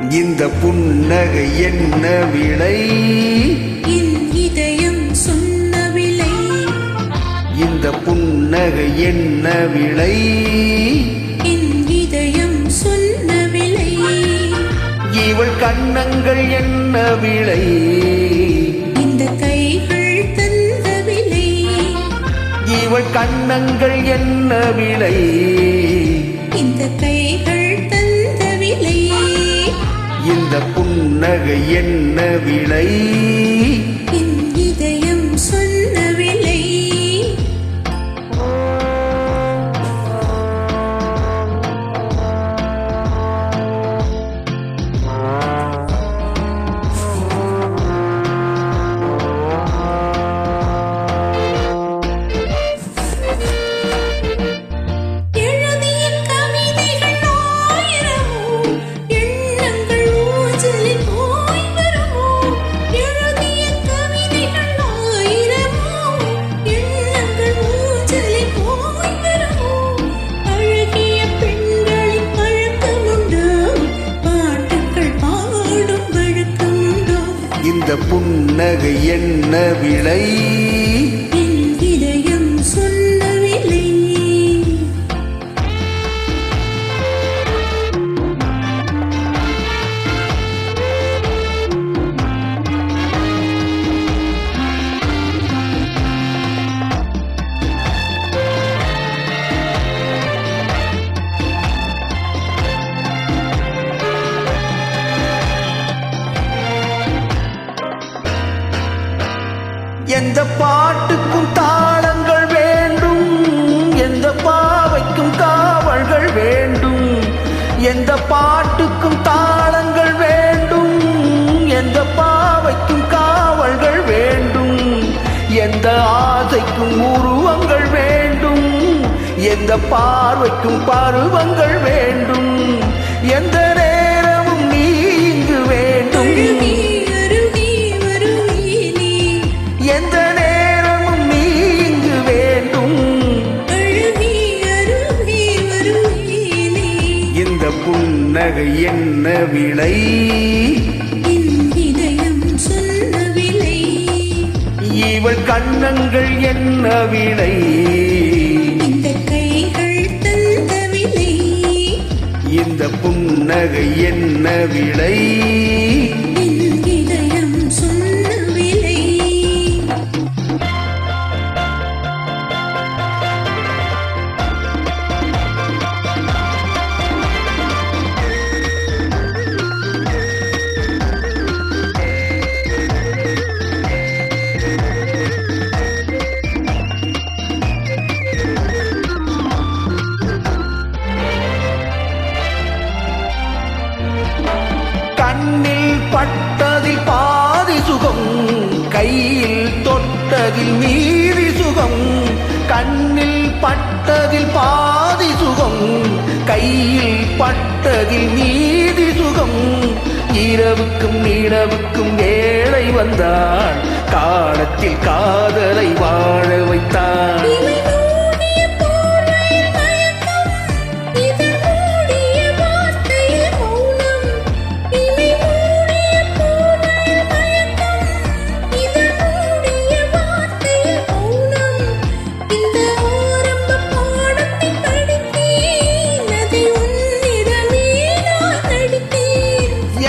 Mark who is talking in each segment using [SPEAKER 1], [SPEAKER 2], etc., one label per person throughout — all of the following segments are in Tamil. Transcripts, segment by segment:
[SPEAKER 1] இந்த புன்னகை என்ன விலை?
[SPEAKER 2] என் இதயம் சொன்ன விலை.
[SPEAKER 1] இந்த புன்னகை என்ன விலை?
[SPEAKER 2] என் இதயம் சொன்ன விலை.
[SPEAKER 1] இவள் கன்னங்கள் என்ன விலை?
[SPEAKER 2] இந்த கைகள் தந்த விலை.
[SPEAKER 1] இவள் கன்னங்கள் என்ன விலை?
[SPEAKER 2] இந்த கைகள் தந்த விலை.
[SPEAKER 1] இந்த புன்னகை என்ன விலை?
[SPEAKER 2] என் இதயம் சொன்ன விலை.
[SPEAKER 1] இந்த புன்னகை என்ன விலை?
[SPEAKER 2] என் இதயம் சொன்ன விலை.
[SPEAKER 1] எந்த பாட்டுக்கும் தாளங்கள் வேண்டும், எந்த பாவைக்கும் காவல்கள் வேண்டும். எந்த பாட்டுக்கும் தாளங்கள் வேண்டும், எந்த பாவைக்கும் காவல்கள் வேண்டும். எந்த ஆசைக்கும் உருவங்கள் வேண்டும், எந்த பார்வைக்கும் பருவங்கள் வேண்டும். எந்த நேரமும் நீ இங்கு வேண்டும். எந்த நேரமும் நீ இங்கு வேண்டும். இந்த புன்னகை என்ன விலை?
[SPEAKER 2] என் இதயம் சொன்ன விலை.
[SPEAKER 1] இவள் கன்னங்கள் என்ன விலை?
[SPEAKER 2] இந்த கைகள் தந்த விலை.
[SPEAKER 1] இந்த புன்னகை என்ன விலை?
[SPEAKER 2] என் இதயம் சொன்ன விலை.
[SPEAKER 1] கண்ணில் பட்டதில் பாதி சுகம், கையில் தொட்டதில் மீதி சுகம். கண்ணில் பட்டதில் பாதி சுகம், கையில் பட்டதில் மீதி சுகம். இரவுக்கும் நிலவுக்கும் வேளை வந்தாள், காலத்தில் காதலை வாழ வைத்தாள்.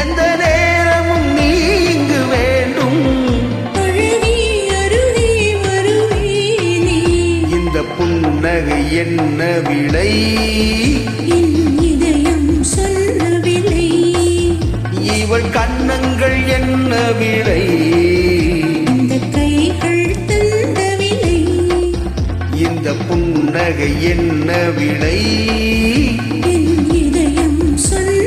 [SPEAKER 1] எந்த நேரமும் நீ இங்கு வேண்டும். இந்த புன்னகை என்ன விலை?
[SPEAKER 2] என் இதயம் சொன்ன விலை.
[SPEAKER 1] இவள் கன்னங்கள் என்ன விலை?
[SPEAKER 2] இந்த கைகள் தந்த விலை.
[SPEAKER 1] இந்த புன்னகை என்ன விலை?
[SPEAKER 2] என் இதயம் சொன்ன